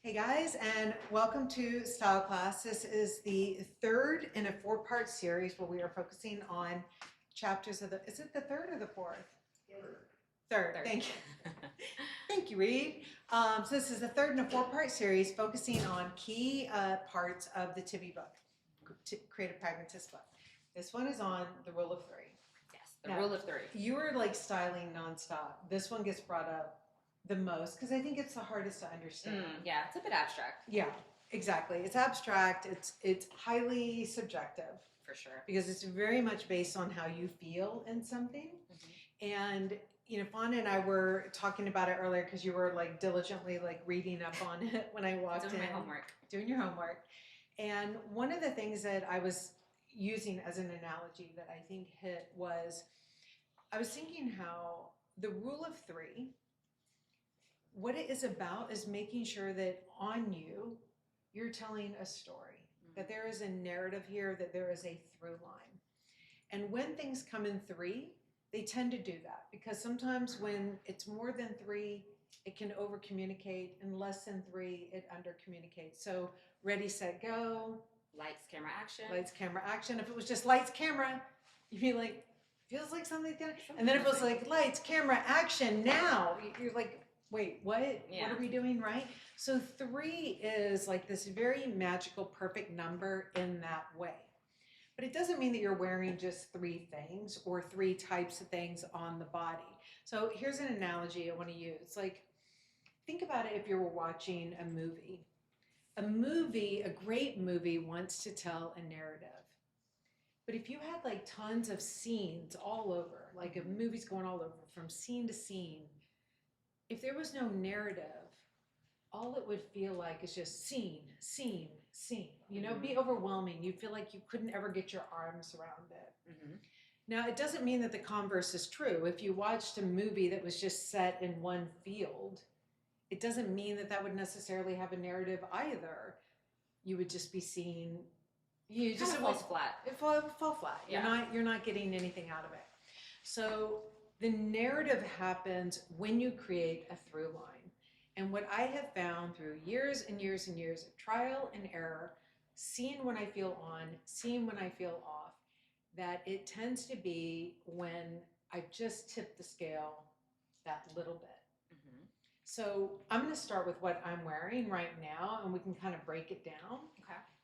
Hey guys, and welcome to Style Class. This is the third in a four-part series where we are focusing on chapters of is it the third or the fourth? Third. Thank you. Thank you, Reed. So this is the third in a four-part series focusing on key parts of the Tibby book, Creative Pragmatist book. This one is on the rule of three. Yes, the rule of three. You were like styling nonstop. This one gets brought up the most because I think it's the hardest to understand. Yeah, it's a bit abstract. Yeah, exactly. It's abstract. It's highly subjective for sure because it's very much based on how you feel in something. And Fauna and I were talking about it earlier because you were like diligently like reading up on it when I walked doing in. my homework. Doing your homework. And one of the things that I was using as an analogy that I think hit was I was thinking how the rule of three, what it is about is making sure that on you're telling a story, that there is a narrative here, that there is a through line. And when things come in three, they tend to do that because sometimes when it's more than three, it can over communicate, and less than three, it under communicates. So ready, set, go. Lights, camera, action. Lights, camera, action. If it was just lights, camera, you'd be like, feels like something's gonna. And then if it was like lights, camera, action, now, you're like, wait, what? Yeah. What are we doing, right? So three is like this very magical, perfect number in that way. But it doesn't mean that you're wearing just three things or three types of things on the body. So here's an analogy I want to use. Like, think about it if you were watching a movie. A great movie wants to tell a narrative. But if you had like tons of scenes all over, like a movie's going all over from scene to scene, if there was no narrative, all it would feel like is just scene, scene, scene. Be overwhelming. You feel like you couldn't ever get your arms around it. Now, it doesn't mean that the converse is true. If you watched a movie that was just set in one field, it doesn't mean that that would necessarily have a narrative either. You would just be seeing, you just falls flat. It fall flat. Yeah. You're not getting anything out of it. So the narrative happens when you create a through line. And what I have found through years and years and years of trial and error, seeing when I feel on, seeing when I feel off, that it tends to be when I've just tipped the scale that little bit. So I'm going to start with what I'm wearing right now, and we can kind of break it down,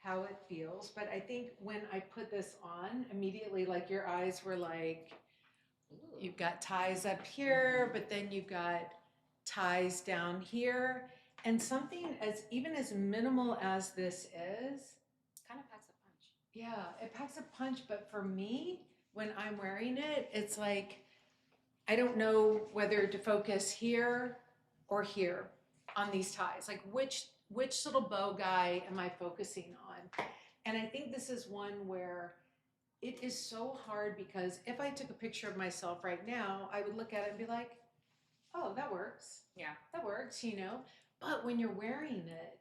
how it feels. But I think when I put this on, immediately, like your eyes were like, ooh. You've got ties up here, but then you've got ties down here. And something even as minimal as this is, kind of packs a punch. Yeah, it packs a punch. But for me, when I'm wearing it, it's like, I don't know whether to focus here or here on these ties. Like which little bow guy am I focusing on? And I think this is one where it is so hard because if I took a picture of myself right now, I would look at it and be like, oh, that works. Yeah. That works, But when you're wearing it,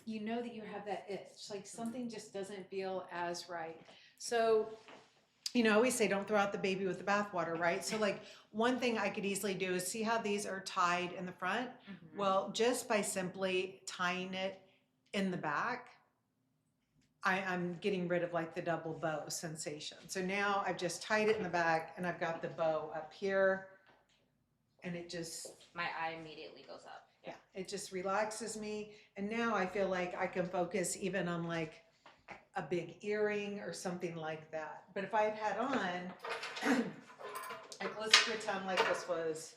you know that you have that itch. Like something just doesn't feel as right. So I always say don't throw out the baby with the bathwater, right? So like one thing I could easily do is see how these are tied in the front. Well, just by simply tying it in the back, I'm getting rid of like the double bow sensation. So now I've just tied it in the back and I've got the bow up here and it just... My eye immediately goes up. Yeah, it just relaxes me. And now I feel like I can focus even on like a big earring or something like that. But if I had on, like let's pretend like this was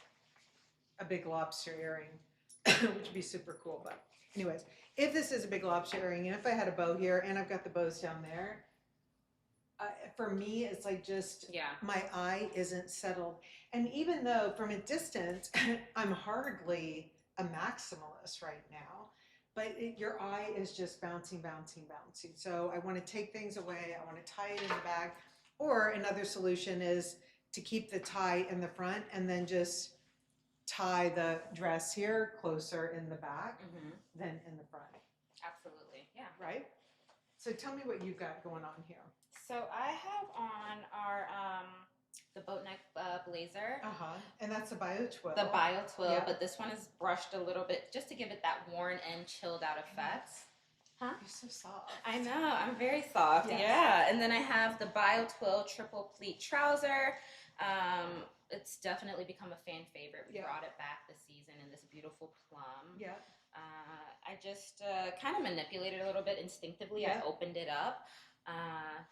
a big lobster earring, which would be super cool. But anyways, if this is a big lobster earring and if I had a bow here and I've got the bows down there, for me, it's like just my eye isn't settled. And even though from a distance, I'm hardly a maximalist right now, but your eye is just bouncing, bouncing, bouncing. So I want to take things away. I want to tie it in the back. Or another solution is to keep the tie in the front and then just tie the dress here closer in the back than in the front. Absolutely, yeah. Right? So tell me what you've got going on here. So I have on our the boat neck blazer. And that's the bio twill. The bio twill, Yeah. but this one is brushed a little bit just to give it that worn and chilled out effect. Huh? You're so soft. I know, I'm very soft. Yes. Yeah. And then I have the bio twill triple pleat trouser. It's definitely become a fan favorite. We brought it back this season in this beautiful plum. Yeah. I just kind of manipulated it a little bit instinctively. Yeah. I opened it up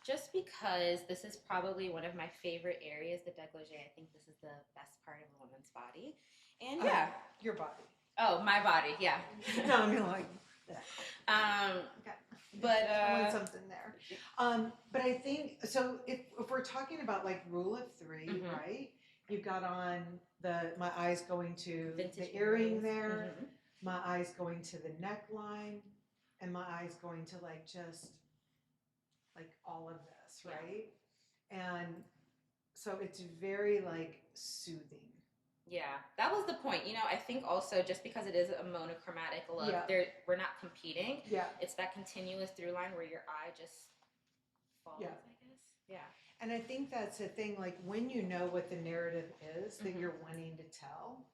just because this is probably one of my favorite areas, the décolleté. I think this is the best part of a woman's body. And yeah. Your body. Oh, my body, yeah. No, I mean like that. Okay. But I want something there. But I think so. If we're talking about like rule of 3, right? You've got on my eyes going to vintage the earring earrings. there, my eyes going to the neckline, and my eyes going to like just like all of this, right? And so it's very like soothing. Yeah, that was the point. You know, I think also just because it is a monochromatic look, we're not competing. Yeah. It's that continuous through line where your eye just falls, I guess. Yeah. And I think that's the thing, like when you know what the narrative is that you're wanting to tell,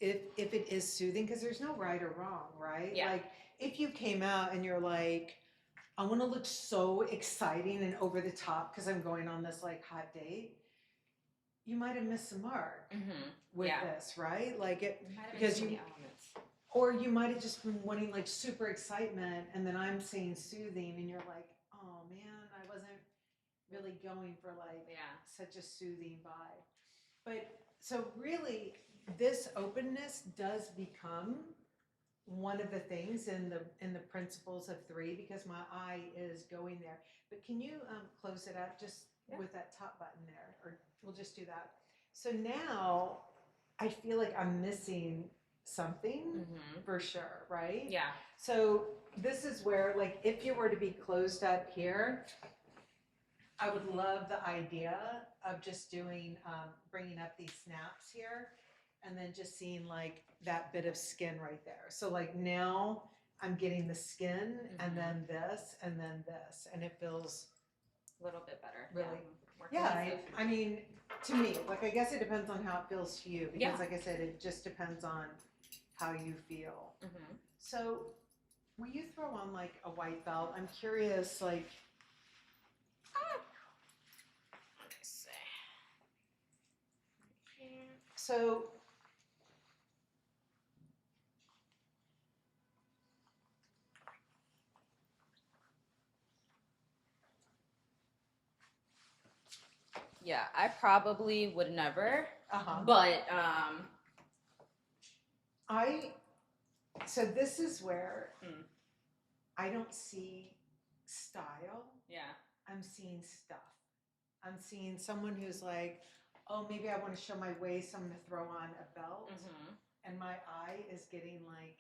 if it is soothing, because there's no right or wrong, right? Yeah. Like if you came out and you're like, I want to look so exciting and over the top because I'm going on this like hot date, you might have missed the mark with this, right? Like it because you or you might have just been wanting like super excitement, and then I'm saying soothing, and you're like, oh man, I wasn't really going for like such a soothing vibe. But so really, this openness does become one of the things in the principles of 3 because my eye is going there. But can you close it up just with that top button there, or we'll just do that. So now I feel like I'm missing something for sure, right? Yeah. So this is where, like, if you were to be closed up here, I would love the idea of just doing, bringing up these snaps here and then just seeing like that bit of skin right there. So like now I'm getting the skin and then this, and it feels a little bit better. Really? Yeah. I mean, to me, like, I guess it depends on how it feels to you because like I said, it just depends on how you feel. So will you throw on like a white belt? I'm curious, like, let me see. So yeah, I probably would never, but so this is where I don't see style. Yeah. I'm seeing stuff. I'm seeing someone who's like, oh, maybe I want to show my waist, I'm going to throw on a belt. And my eye is getting like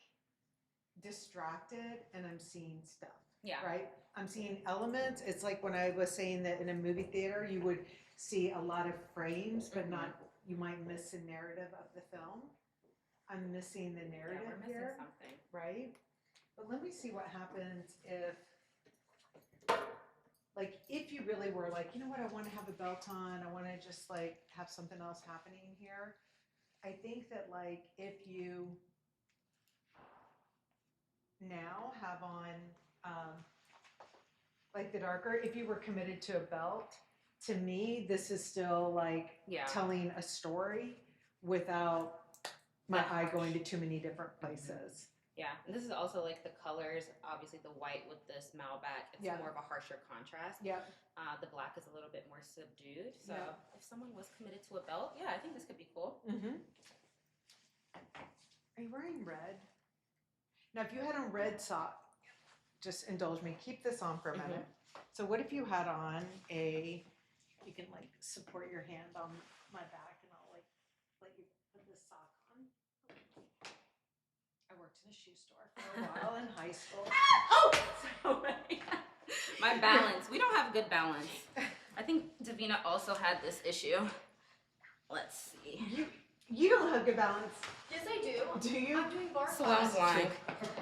distracted and I'm seeing stuff. Yeah. Right? I'm seeing elements. It's like when I was saying that in a movie theater, you would see a lot of frames, but not, you might miss the narrative of the film. I'm missing the narrative we're missing here. Something. Right? But let me see what happens if you really were like, you know what, I want to have a belt on, I want to just like have something else happening here. I think that like if you now have on like the darker, if you were committed to a belt, to me, this is still like telling a story without my eye going to too many different places. Yeah, and this is also like the colors, obviously the white with this malbec, it's more of a harsher contrast. Yeah. The black is a little bit more subdued. So if someone was committed to a belt, I think this could be cool. Are you wearing red? Now, if you had on red sock, just indulge me, keep this on for a minute. So what if you had on you can like support your hand on my back and I'll like let you put this sock on. I worked in a shoe store for a while in high school. My balance. We don't have good balance. I think Davina also had this issue. Let's see. You don't have good balance. Yes, I do. Do you? I'm doing bar Sloan's class. lying.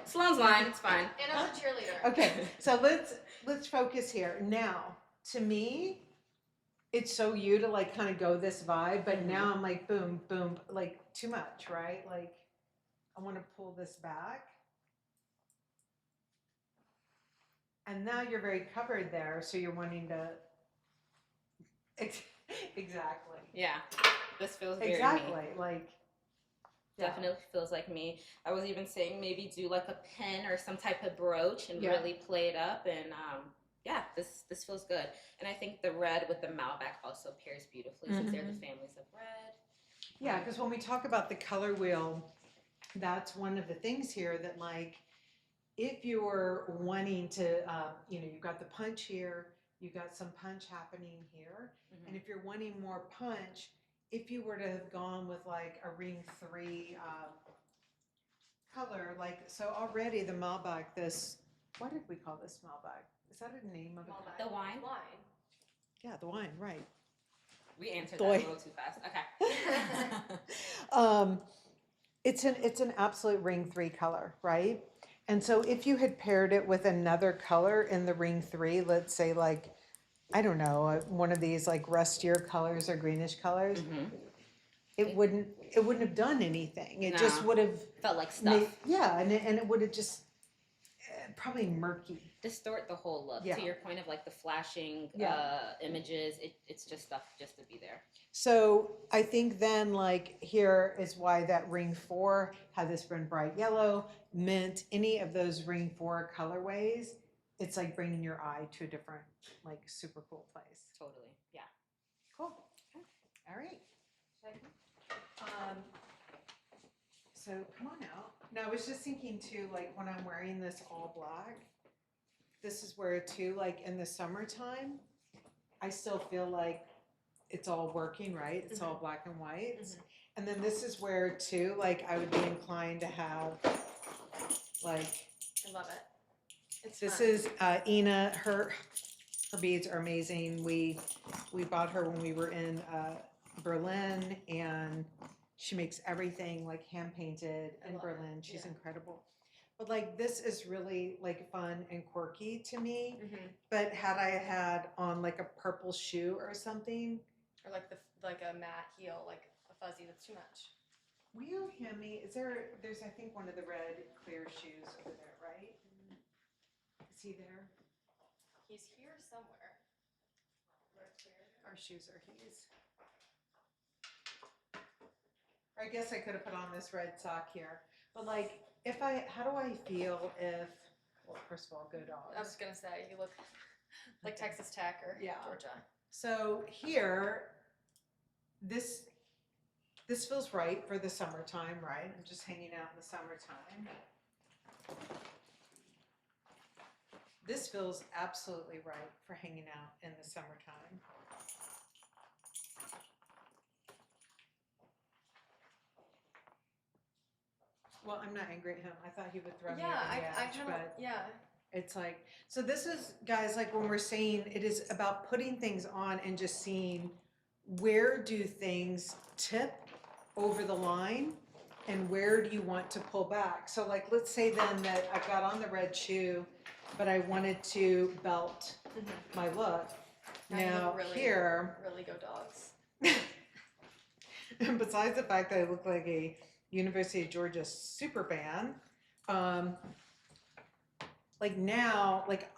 Sloan's lying. It's fine. And I'm a cheerleader. Okay, so let's focus here. Now, to me, it's so you to like kind of go this vibe, but now I'm like, boom, boom, like too much, right? Like I want to pull this back. And now you're very covered there, so you're wanting to. Exactly. Yeah, this feels very Exactly. me. Like. Definitely feels like me. I was even saying maybe do like a pin or some type of brooch and really play it up. And yeah, this feels good. And I think the red with the Malbec also pairs beautifully since they're the families of red. Yeah, because when we talk about the color wheel, that's one of the things here that like, if you're wanting to, you've got the punch here, you've got some punch happening here, and if you're wanting more punch, if you were to have gone with like a ring 3 color, like so already the Malbec, this, what did we call this Malbec? Is that a name of it? The wine? Yeah, the wine, right. We answered that a little too fast. Okay. It's an absolute ring 3 color, right? And so if you had paired it with another color in the ring 3, let's say like, I don't know, one of these like rustier colors or greenish colors, it wouldn't have done anything. It just would have felt like stuff. And it would have just probably murky. Distort the whole look. To your point of like the flashing images, it's just stuff just to be there. So I think then like here is why that ring 4 had this bright yellow, mint, any of those ring 4 colorways. It's like bringing your eye to a different, like super cool place. Totally. Yeah. Cool. Okay. All right. So come on out. Now I was just thinking too, like when I'm wearing this all black, this is where too, like in the summertime, I still feel like it's all working, right? It's all black and whites. And then this is where too, like I would be inclined to have like. I love it. This is Ina. Her beads are amazing. We bought her when we were in Berlin, and she makes everything like hand painted in Berlin. She's incredible. But like this is really like fun and quirky to me. But had I had on like a purple shoe or something, or like a matte heel, like a fuzzy, that's too much. Will you hand me? There's I think one of the red clear shoes over there, right? Is he there? He's here somewhere. Our shoes are his. I guess I could have put on this red sock here. But like, how do I feel if, well, first of all, go dogs. I was gonna say, you look like Texas Tech or Georgia. So here, this feels right for the summertime, right? I'm just hanging out in the summertime. This feels absolutely right for hanging out in the summertime. Well, I'm not angry at him. I thought he would throw me over the edge, but it's like, so this is, guys, like when we're saying it is about putting things on and just seeing where do things tip over the line and where do you want to pull back. So like, let's say then that I've got on the red shoe, but I wanted to belt my look. Now here, really go dogs. And besides the fact that I look like a University of Georgia super fan, like now, like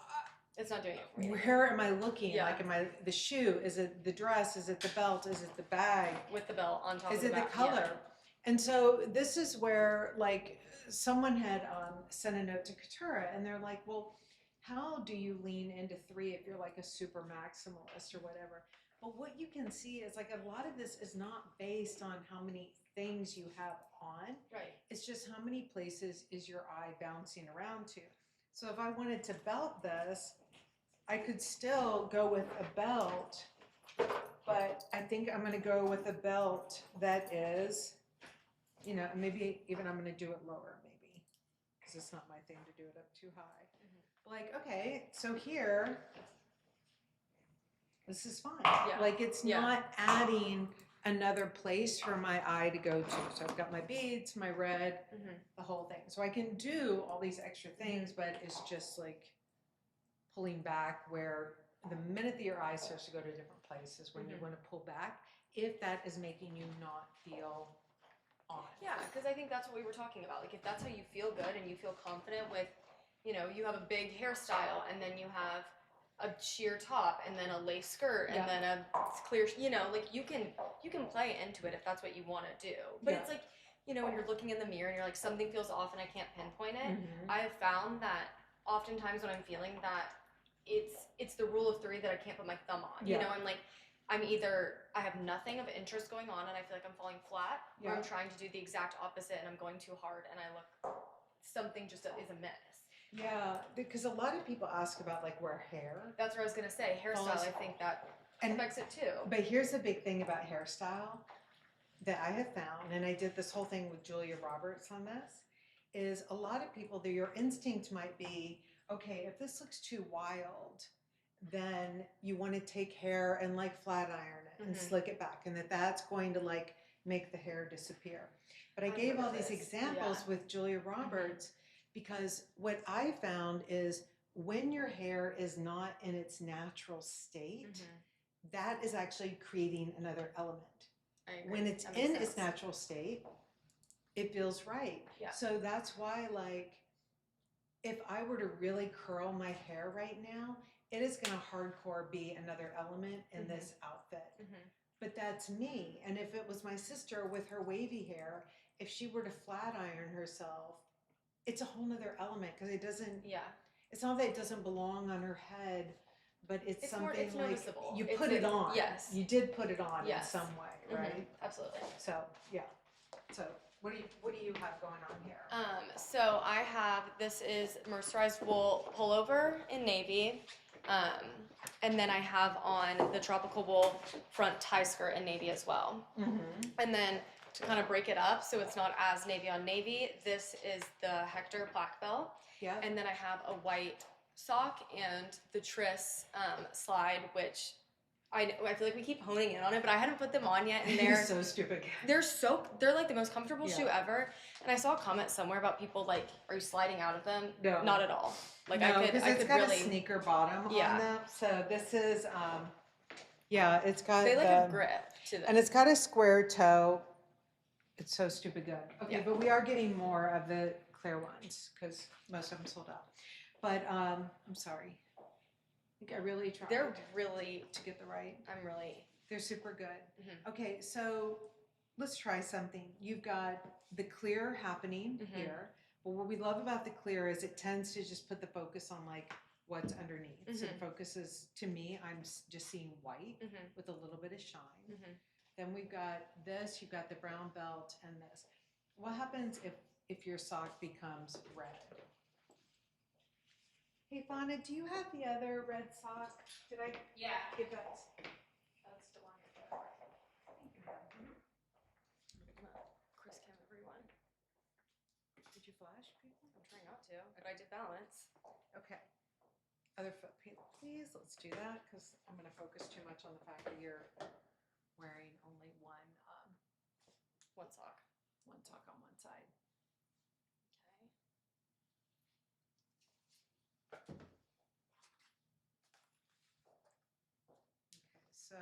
it's not doing it for you. Where am I looking? Yeah. Like, am I the shoe? Is it the dress? Is it the belt? Is it the bag? With the belt on top. Is it the color? Yeah. And so this is where like someone had sent a note to Katura, and they're like, well, how do you lean into 3 if you're like a super maximalist or whatever? But what you can see is like a lot of this is not based on how many things you have on. Right. It's just how many places is your eye bouncing around to. So if I wanted to belt this, I could still go with a belt, but I think I'm going to go with a belt that is, maybe even I'm going to do it lower maybe, because it's not my thing to do it up too high. Like, okay, so here, this is fine. Yeah. Like it's not adding another place for my eye to go to. So I've got my beads, my red, the whole thing. So I can do all these extra things, but it's just like pulling back where the minute that your eye starts to go to different places when you Mhm. want to pull back, if that is making you not feel on. Yeah, because I think that's what we were talking about. Like, if that's how you feel good and you feel confident with, you have a big hairstyle and then you have a sheer top and then a lace skirt and Yeah. then a clear, like you can play into it if that's what you want to do. But Yeah. it's like, when you're looking in the mirror and you're like, something feels off and I can't pinpoint it. Mhm. I have found that oftentimes when I'm feeling that, it's the rule of three that I can't put my thumb on. Yeah. I'm like, I'm either I have nothing of interest going on and I feel like I'm falling flat, or Yeah. I'm trying to do the exact opposite and I'm going too hard and I look something just is amiss. Yeah, because a lot of people ask about like where hair. That's what I was gonna say. Hairstyle, Falls- I think that And affects it too. but here's the big thing about hairstyle that I have found, and I did this whole thing with Julia Roberts on this, is a lot of people, your instinct might be, okay, if this looks too wild, then you want to take hair and like flat iron it and Mhm. slick it back, and that's going to like make the hair disappear. But I I'm gave all these nervous. examples Yeah. with Julia Roberts because what I found is when your hair is not in its natural state, Mhm. that is actually creating another element. I agree. When it's That makes in its sense. natural state, it feels right. Yeah. So that's why, like, if I were to really curl my hair right now, it is going to hardcore be another element in Mhm. this outfit. Mhm. But that's me. And if it was my sister with her wavy hair, if she were to flat iron herself, it's a whole nother element because it doesn't, Yeah. it's not that it doesn't belong on her head, but it's It's something it's like noticeable. you It's put it like- on. Yes. You did put it on in Yes. some way, Mhm. right? Absolutely. So yeah. So what do you have going on here? So I have, this is mercerized wool pullover in navy, and then I have on the tropical wool front tie skirt in navy as well. Mm-hmm. And then to kind of break it up so it's not as navy on navy, this is the Hector black belt, Yeah. and then I have a white sock and the Tris slide, which I feel like we keep honing in on it, but I hadn't put them on yet, and They're so stupid. they're like the most comfortable shoe Yeah. ever. And I saw a comment somewhere about people like, are you sliding out of them? No. Not at all. Like no, I because could it's got really a sneaker bottom Yeah. on them. So this is yeah, it's got they like the, a grip to them. and it's got a square toe. It's so stupid good. Okay, Yeah. but we are getting more of the clear ones because most of them sold out. But I'm sorry. I really tried They're really to get the right. They're super good. Mhm. Okay, so let's try something. You've got the clear happening Mhm. here. But what we love about the clear is it tends to just put the focus on like what's underneath. So the Mhm. focus is, to me, I'm just seeing white Mhm. with a little bit of shine. Mhm. Then we've got this, you've got the brown belt and this. What happens if your sock becomes red? Hey Fauna, do you have the other red sock? Did I Yeah. give that? That's the one. Chris Kim, everyone. Did you flash people? I'm trying not to, but I did balance. Okay. Other foot, please. Let's do that because I'm going to focus too much on the fact that you're wearing only one One sock. sock on one side. Okay. Okay. So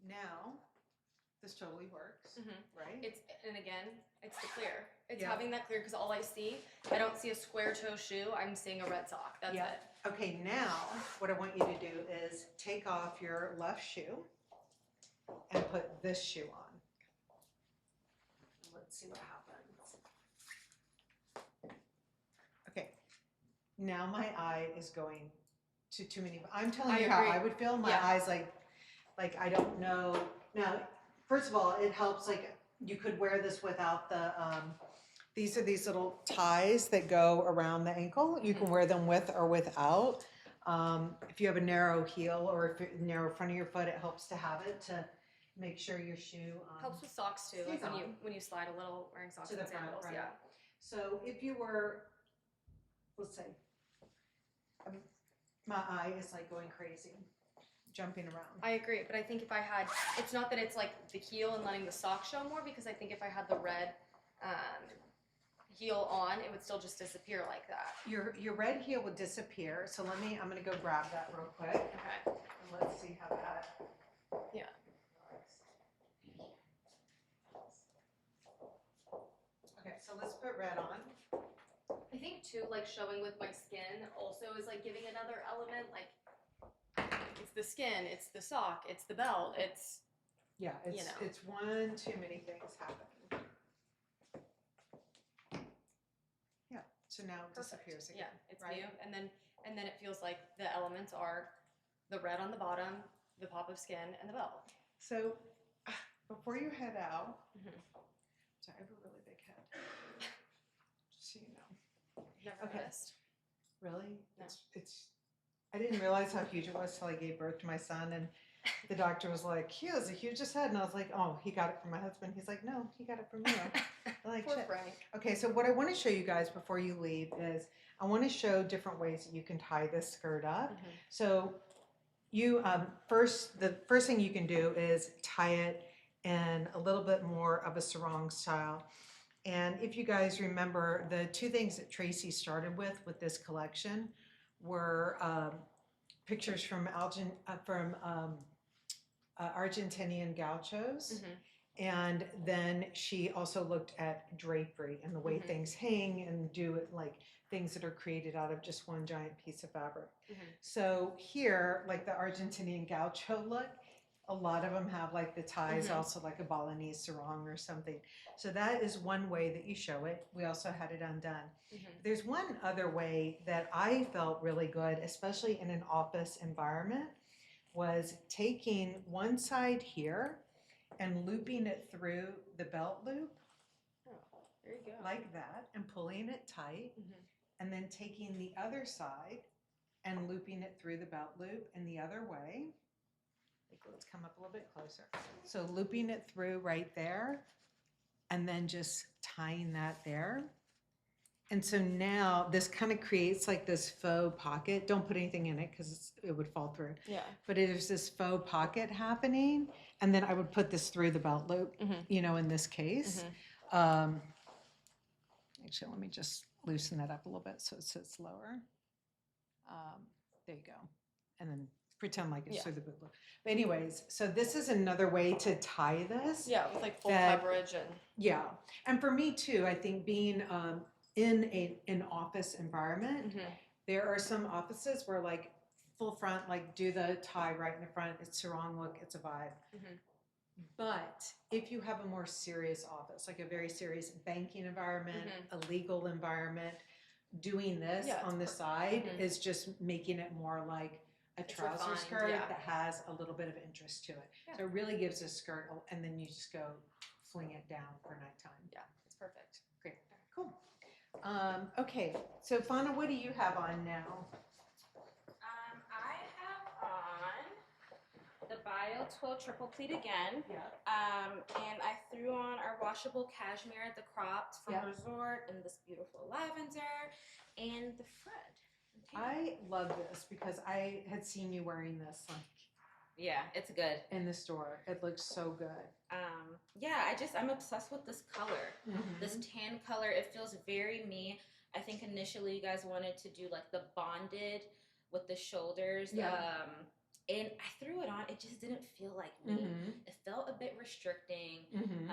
now this totally works, Mhm. right? And again, it's the clear. It's Yeah. having that clear because all I see, I don't see a square toe shoe. I'm seeing a red sock. That's Yeah. it. Okay, now what I want you to do is take off your left shoe and put this shoe on. Let's see what happens. Okay, now my eye is going to too many. I'm telling I you how agree. I would feel. My Yeah. eyes like I don't know. Now, first of all, it helps. Like you could wear this without the. These are these little ties that go around the ankle. You can wear them with or without. If you have a narrow heel or if you're narrow front of your foot, it helps to have it to make sure your shoe Helps with socks too. Like stays when you slide a little wearing socks to the and front, sandals. right. Yeah. So if you were, let's say, my eye is like going crazy, jumping around. I agree, but I think if I had, it's not that it's like the heel and letting the sock show more, because I think if I had the red heel on, it would still just disappear like that. Your red heel would disappear. So I'm gonna go grab that real quick. Okay. And let's see how that. Yeah. Okay, so let's put red on. I think too, like showing with my skin also is like giving another element. Like it's the skin, it's the sock, it's the belt, it's Yeah, it's know. it's one too many things happening. Yeah, so now it disappears again. Yeah, it's right? new, and then it feels like the elements are the red on the bottom, the pop of skin, and the belt. So before you head out, Mhm. so I have a really big head. Just so you know. Never Okay. noticed. Really? No. It's I didn't realize how huge it was till I gave birth to my son, and the doctor was like, he has the hugest head, and I was like, oh, he got it from my husband. He's like, no, he got it from you. I'm like, Poor shit. Frank. Okay, so what I want to show you guys before you leave is I want to show different ways that you can tie this skirt up. Mhm. So you the first thing you can do is tie it in a little bit more of a sarong style. And if you guys remember, the two things that Tracy started with this collection were pictures from Argentinian gauchos. Mhm. And then she also looked at drapery and the way Mhm. things hang and do it like things that are created out of just one giant piece of fabric. Mhm. So here, like the Argentinian gaucho look, a lot of them have like the ties, Mhm. also like a Balinese sarong or something. So that is one way that you show it. We also had it undone. Mhm. There's one other way that I felt really good, especially in an office environment, was taking one side here and looping it through the belt loop Oh, there you go. like that and pulling it tight, Mhm. and then taking the other side and looping it through the belt loop in the other way. Like, let's come up a little bit closer. So looping it through right there and then just tying that there. And so now this kind of creates like this faux pocket. Don't put anything in it because it would fall through. Yeah. But there's this faux pocket happening. And then I would put this through the belt loop, Mhm. in this case. Mhm. Actually, let me just loosen that up a little bit so it sits lower. There you go. And then pretend like it's Yeah. through the boot loop. But anyways, so this is another way to tie this. Yeah, with like full That- coverage and Yeah. And for me too, I think being in an office environment, Mhm. there are some offices where like full front, like do the tie right in the front. It's sarong look, it's a vibe. Mhm. But if you have a more serious office, like a very serious banking environment, Mhm. a legal environment, doing this Yeah, it's on the perfect. side Mhm. is just making it more like a It's trouser refined, skirt yeah. that has a little bit of interest to it. Yeah. So it really gives a skirt, and then you just go fling it down for nighttime. Yeah, it's perfect. Great, cool. Okay, so Fauna, what do you have on now? I have on the Bio Twill triple pleat again. Yeah. And I threw on our washable cashmere, the cropped from Yeah. Resort, and this beautiful lavender, and the Fred. I love this because I had seen you wearing this like Yeah, it's good. in the store. It looks so good. Yeah, I'm obsessed with this color. Mhm. This tan color, it feels very me. I think initially you guys wanted to do like the bonded with the shoulders. Yeah. And I threw it on. It just didn't feel like me. Mhm. It felt a bit restricting. Mhm.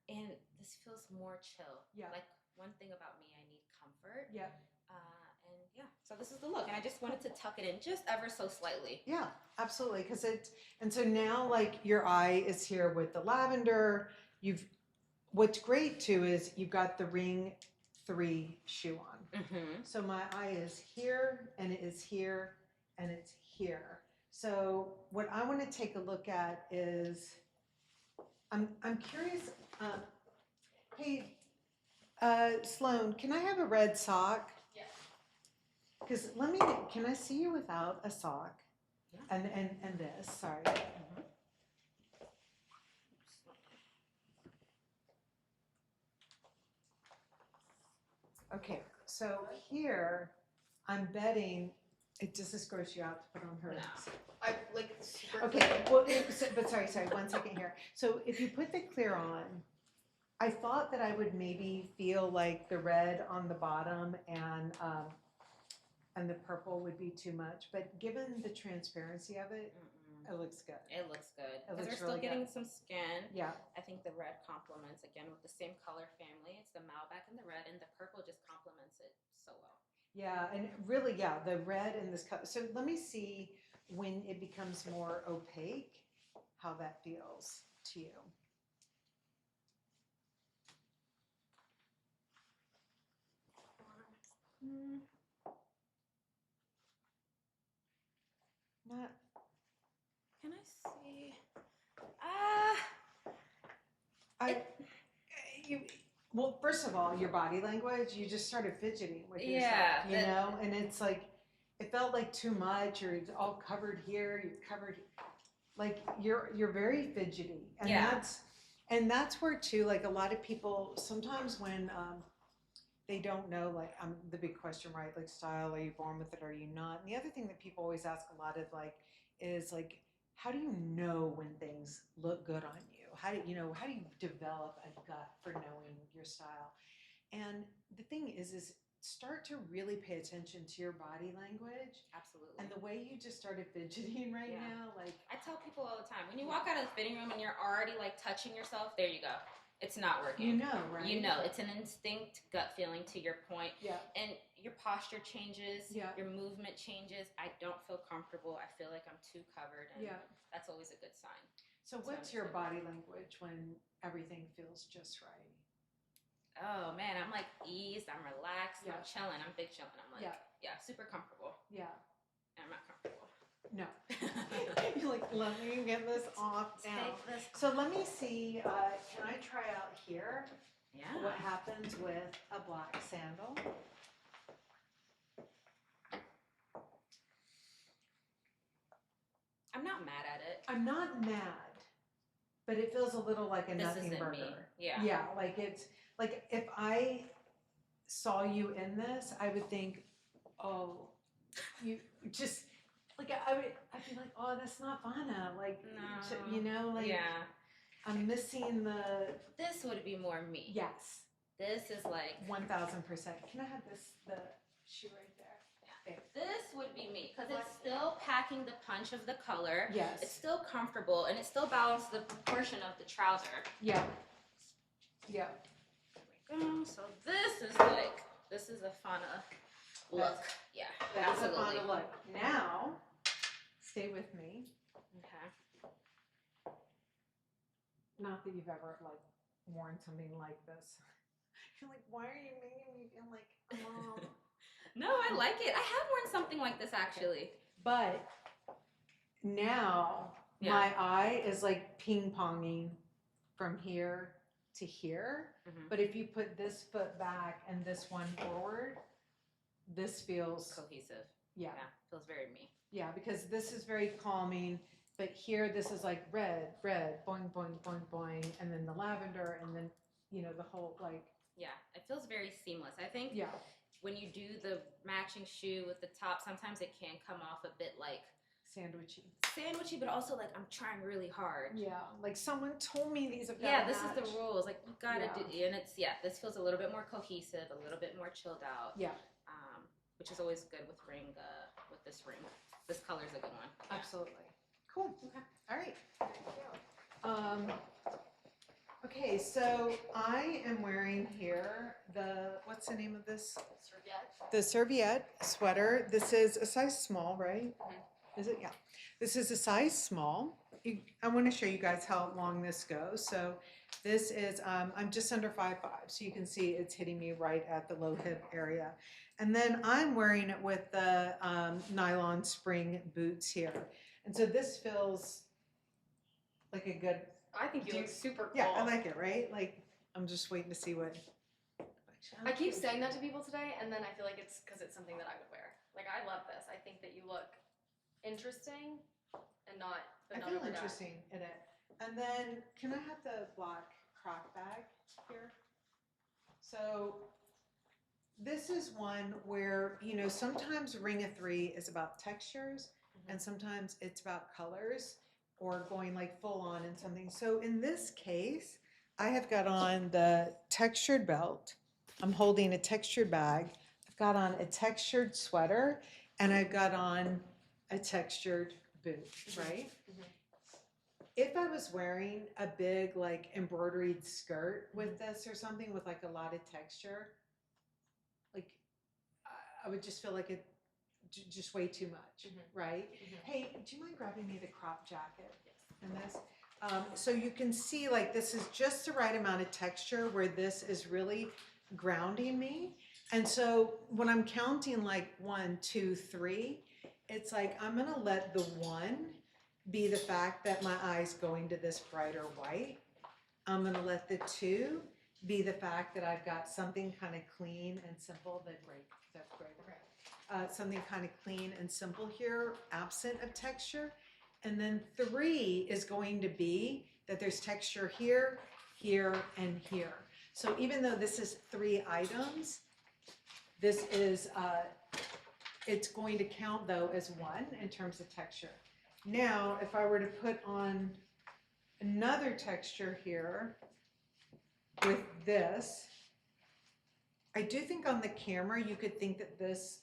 And this feels more chill. Yeah. Like one thing about me, I need comfort. Yeah. And yeah, so this is the look. And I just wanted to tuck it in just ever so slightly. Yeah, absolutely. And so now like your eye is here with the lavender. What's great too is you've got the ring 3 shoe on. Mm-hmm. So my eye is here and it is here and it's here. So what I want to take a look at is, I'm curious, hey, Sloan, can I have a red sock? Yes. Because can I see you without a sock? Yeah. And this, sorry. Okay, so here, I'm betting, does this gross you out to put on her? No. I like super Okay, well, but sorry, 1 second here. So if you put the clear on, I thought that I would maybe feel like the red on the bottom and the purple would be too much, but given the transparency of it, Mm-mm. it looks good. It looks good. It Because looks we're still really getting good. some skin. Yeah, I think the red complements, again, with the same color family. It's the Malbec and the red, and the purple just complements it so well. yeah, and really, yeah, the red and this color. So let me see when it becomes more opaque, how that feels to you. Not Can I see? you. Well, first of all, your body language, you just started fidgeting with Yeah, yourself, you know, and it's like it felt like too much, or it's all covered here, you're covered, like you're very fidgety, and Yeah. that's where too, like a lot of people sometimes when they don't know, like the big question, right? Like style, are you born with it, or are you not? And the other thing that people always ask a lot of like is like, how do you know when things look good on you? How do you develop a gut for knowing your style? And the thing is start to really pay attention to your body language. Absolutely. And the way you just started fidgeting right Yeah. now, like I tell people all the time, when you walk out of the fitting room and you're already like touching yourself, there you go. It's not working. you know, right? You know, it's an instinct gut feeling to your point. Yeah. And your posture changes, Yeah. your movement changes. I don't feel comfortable. I feel like I'm too covered, and Yeah. that's always a good sign. So what's your body language when everything feels just right? Oh man, I'm like eased, I'm relaxed, Yeah. I'm chilling, I'm big chilling. I'm like, yeah, super comfortable. Yeah. And I'm not comfortable. No. You're like, let me get this off now. Take this. So let me see, can I try out here Yeah. what happens with a black sandal? I'm not mad at it. I'm not mad, but it feels a little like a This nothing isn't burger. me. Yeah. Yeah, like it's, like if I saw you in this, I would think, oh, you just, like I'd be like, oh, that's not Vanna. Like, No. you know, like Yeah. I'm missing the, This would be more me. yes. This is like 1000%. Can I have the shoe right there? Yeah. This would be me because it's still packing the punch of the color. Yes. It's still comfortable and it still balances the proportion of the trouser. Yeah. Yeah. There we go. So this is a Fana look. Yeah, That's a absolutely. fun look. Now, stay with me. Okay. Not that you've ever like worn something like this. You're like, why are you making me feel like a mom? No, I like it. I have worn something like this actually. But now Yeah. my eye is like ping ponging from here to here. Mhm. But if you put this foot back and this one forward, this feels Cohesive. yeah. Yeah, feels very me. Yeah, because this is very calming, but here this is like red, boing, boing, boing, boing, and then the lavender, and then, you know, the whole like. Yeah, it feels very seamless. I think Yeah. when you do the matching shoe with the top, sometimes it can come off a bit like sandwichy, but also like I'm trying really hard. Yeah, like someone told me these have got Yeah, to this match. is the rules. Like you gotta Yeah. do, and it's this feels a little bit more cohesive, a little bit more chilled out. Yeah. Which is always good with with this ring. This color's a good one. Yeah. Absolutely. Cool. Okay. All right. Okay, so I am wearing here what's the name of this? Serviette. The serviette sweater. This is a size small, right? Mhm. Is it? Yeah. This is a size small. I want to show you guys how long this goes. So this is, I'm just under 5'5", so you can see it's hitting me right at the low hip area. And then I'm wearing it with the nylon spring boots here. And so this feels like a good, I think you look super cool. yeah, I like it, right? Like, I'm just waiting to see what. I keep saying that to people today, and then I feel like it's because it's something that I would wear. Like, I love this. I think that you look interesting and not I feel interesting in it. And then, can I have the black croc bag here? So this is one where, you know, sometimes Ring of Three is about textures, and sometimes it's about colors or going like full on in something. So in this case, I have got on the textured belt. I'm holding a textured bag. I've got on a textured sweater, and I've got on a textured boot, right? If I was wearing a big like embroidered skirt with this or something with like a lot of texture, like I would just feel like it just way too much, right? Hey, do you mind grabbing me the crop jacket in this? So you can see like this is just the right amount of texture where this is really grounding me. And so when I'm counting like 1, 2, 3, it's like I'm gonna let the 1 be the fact that my eye's going to this brighter white. I'm gonna let the 2 be the fact that I've got something kind of clean and simple. That's great. Something kind of clean and simple here, absent of texture. And then 3 is going to be that there's texture here, here, and here. So even though this is 3 items, this is, it's going to count though as 1 in terms of texture. Now, if I were to put on another texture here with this, I do think on the camera you could think that this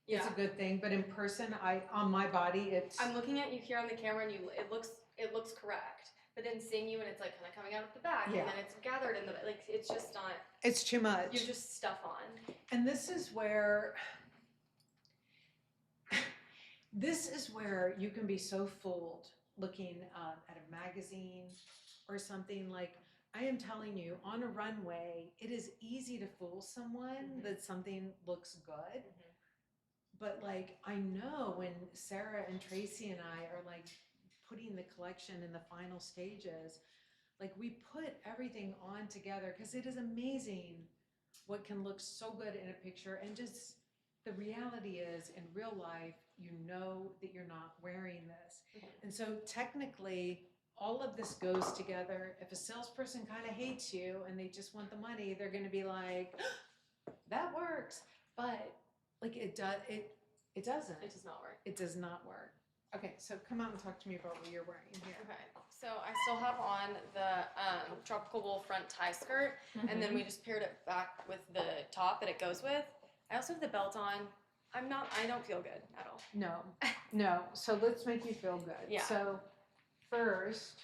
is a good thing, but in person, on my body, it's. I'm looking at you here on the camera, and it looks correct. But then seeing you, and it's like kind of coming out of the back, and then it's gathered in the like. It's just not. It's too much. You just stuff on. And this is where you can be so fooled looking at a magazine or something. Like I am telling you, on a runway, it is easy to fool someone that something looks good. But like, I know when Sarah and Tracy and I are like putting the collection in the final stages, like we put everything on together because it is amazing what can look so good in a picture. And just the reality is in real life, you know that you're not wearing this. And so technically all of this goes together. If a salesperson kind of hates you and they just want the money, they're going to be like, that works. But like it doesn't. It does not work. It does not work. Okay, so come out and talk to me about what you're wearing here. Okay, so I still have on the tropical wool front tie skirt, and then we just paired it back with the top that it goes with. I also have the belt on. I don't feel good at all. No. So let's make you feel good. Yeah. So first,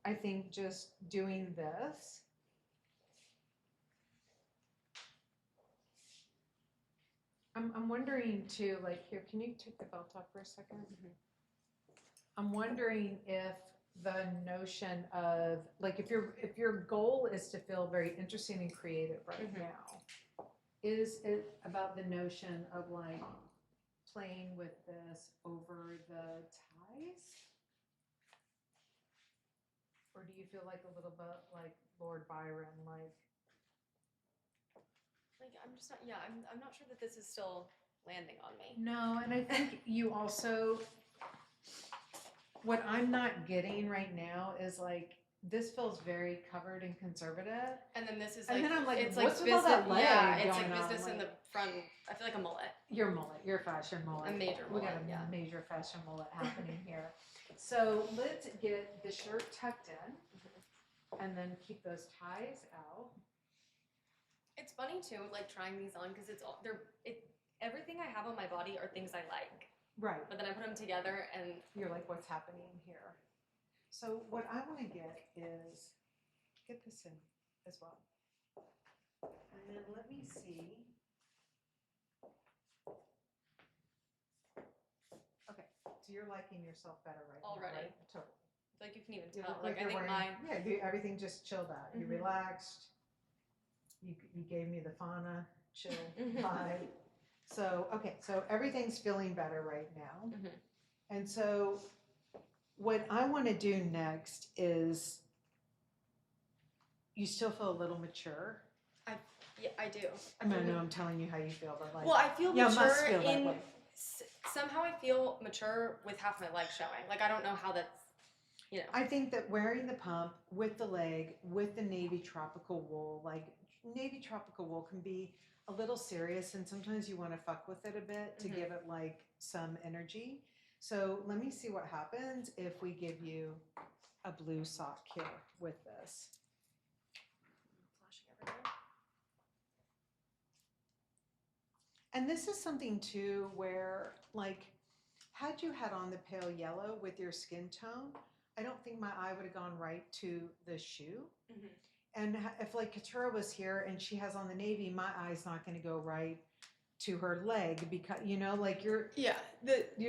I think just doing this. I'm wondering too, like here, can you take the belt off for a second? I'm wondering if the notion of like if your goal is to feel very interesting and creative right now, is it about the notion of like playing with this over the ties? Or do you feel like a little bit like Lord Byron, like I'm just not. Yeah, I'm not sure that this is still landing on me. no, and I think you also, what I'm not getting right now is like, this feels very covered and conservative. And then this is And like, then I'm like, it's what's like with all business. that leg Yeah, it's going like on? business in Like, the front. I feel like a mullet. your mullet, your fashion mullet. A major We got mullet, a yeah. major fashion mullet happening here. So let's get the shirt tucked in and then keep those ties out. It's funny too, like trying these on because everything I have on my body are things I like. Right. But then I put them together and You're like, what's happening here? So what I want to get this in as well. And then let me see. Okay, so you're liking yourself better right Already. now, right? Totally. I feel like you can even You tell. look Like I you're think wearing- mine. Yeah, everything just chilled out. You relaxed. You gave me the fauna chill vibe. So, okay, so everything's feeling better right now. And so what I want to do next is, you still feel a little mature. Yeah, I do. I mean, I know I'm telling you how you feel, but like, Well, I feel yeah, it must mature feel that in way. somehow I feel mature with half my leg showing. Like I don't know how that's, you know. I think that wearing the pump with the leg, with the navy tropical wool, like navy tropical wool can be a little serious, and sometimes you want to fuck with it a bit to give it like some energy. So let me see what happens if we give you a blue sock here with this. Flashing everywhere. And this is something too where, like, had you had on the pale yellow with your skin tone, I don't think my eye would have gone right to the shoe. Mhm. And if like Katura was here and she has on the navy, my eye's not going to go right to her leg because, you know, like your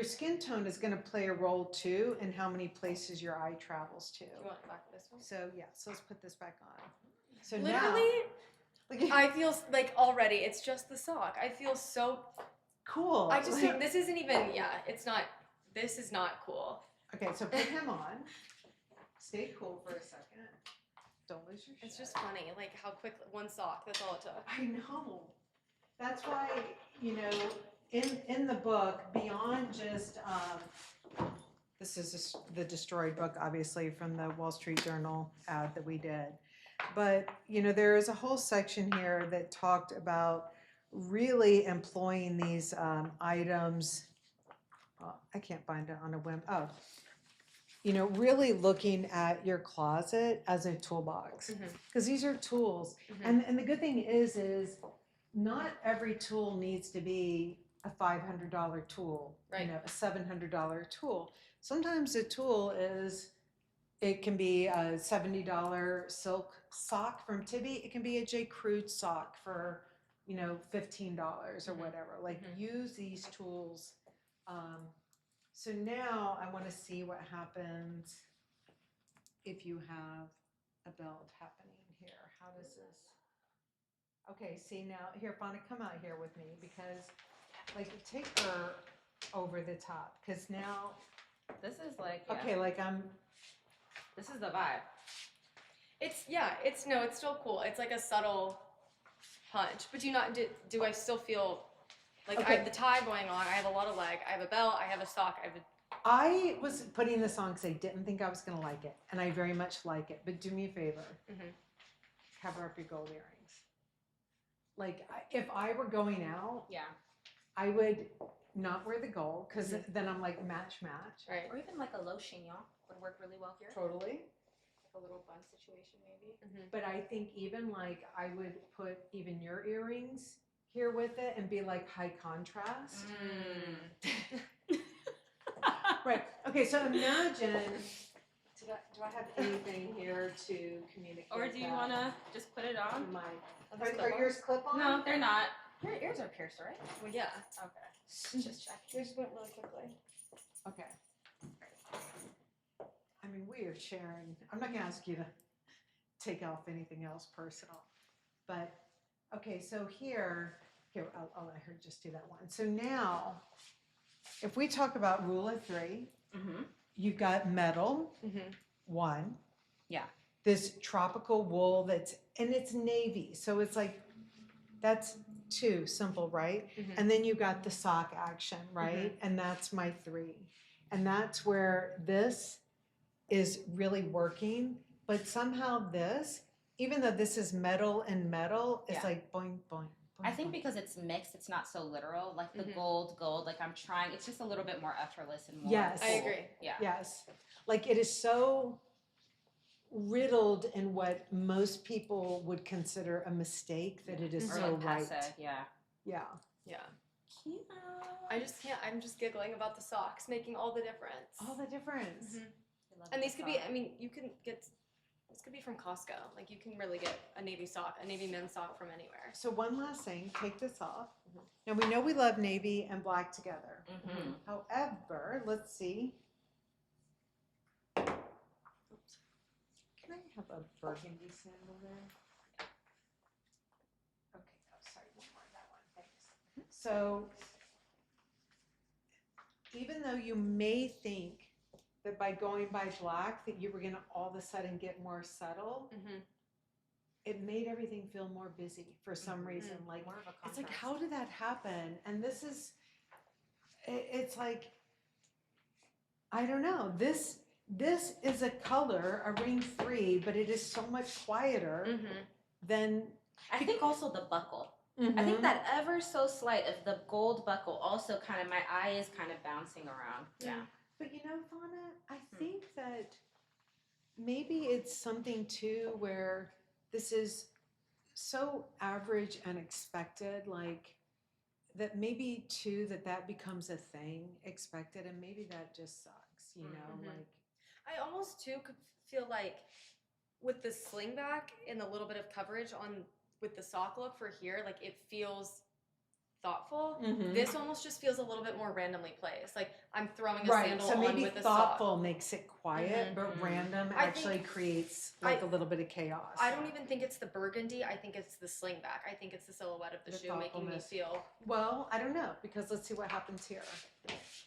skin tone is going to play a role too in how many places your eye travels to. Do you want it back this one? So yeah, so let's put this back on. So Literally, now, like, I feel like already it's just the sock. I feel so cool. I just Like- don't, this isn't even, it's not, this is not cool. Okay, so put him on. Stay cool for a second. Don't lose your shit. It's just funny, like how quick, one sock, that's all it took. I know. That's why, you know, in the book, beyond just, this is the destroyed book, obviously, from the Wall Street Journal ad that we did. But, you know, there is a whole section here that talked about really employing these items. I can't find it on a whim. Oh, you know, really looking at your closet as a toolbox, because these are tools. And the good thing is not every tool needs to be a $500 tool, Right. you know, a $700 tool. Sometimes a tool it can be a $70 silk sock from Tibby. It can be a J. Crew sock for, you know, $15 or whatever. Like, use these tools. So now I want to see what happens if you have a belt happening here. How does this? Okay, see now, here, Fauna, come out here with me because, like, take her over the top because now, This is like, okay, like this is the vibe. It's still cool. It's like a subtle punch, but do I still feel like I Okay. have the tie going on, I have a lot of leg, I have a belt, I have a sock, I was putting this on because I didn't think I was going to like it, and I very much like it. But do me a favor, cover up your gold earrings. Like, if I were going out, Yeah. I would not wear the gold because then I'm like match. right? Or even like a low chignon would work really well here. Totally. Like a little bun situation maybe. But I think even like I would put even your earrings here with it and be like high contrast. Right. Okay. So imagine. Do I have anything here to communicate? Or do you that want to just put it to on? my? Are yours clip on? No, they're not. Your ears are pierced, right? Well, yeah. Okay. Just check. They just went really quickly. Okay. I mean, we are sharing. I'm not going to ask you to take off anything else personal, but okay. So here, I'll let her just do that one. So now, if we talk about rule of three, you've got metal, one. Yeah. This tropical wool and it's navy, so it's like that's two, simple, right? And then you got the sock action, right? And that's my three. And that's where this is really working, but somehow this, even though this is metal and metal, it's like boing, boing. I think because it's mixed, it's not so literal. Like the gold, like I'm trying, it's just a little bit more effortless and more. Yes. I agree. Yeah. Yes. Like it is so riddled in what most people would consider a mistake that it is Or so like right. passe, yeah. Yeah. Yeah. Cute. I just can't. I'm just giggling about the socks making all the difference. All the difference. And these could be. I mean, you can get. This could be from Costco. Like you can really get a navy sock, a navy men's sock from anywhere. So one last thing, take this off. Now we know we love navy and black together. However, let's see. Can I have a burgundy sandal there? Okay, oh, sorry, one more, that one, thanks. So, even though you may think that by going by black that you were gonna all of a sudden get more subtle, it made everything feel more busy for some reason. Like, more of a it's like, contrast. how did that happen? And this is, it's like, I don't know, this is a color, a ring 3, but it is so much quieter than. I think also the buckle. I think that ever so slight of the gold buckle also kind of, my eye is kind of bouncing around. Yeah. But you know, Fauna, I think that maybe it's something too where this is so average and expected, like that maybe too that becomes a thing expected, and maybe that just sucks, you know, Mhm. like I almost too could feel like with the sling back and the little bit of coverage on with the sock look for here, like it feels thoughtful. Mhm. This almost just feels a little bit more randomly placed. Like I'm throwing a right. sandal So on maybe with a sock. thoughtful makes it quiet, Mhm. but Mhm. random I actually think- creates like a little bit of chaos. I don't even think it's the burgundy. I think it's the sling back. I think it's the silhouette of the shoe making me thoughtfulness. feel. Well, I don't know, because let's see what happens here.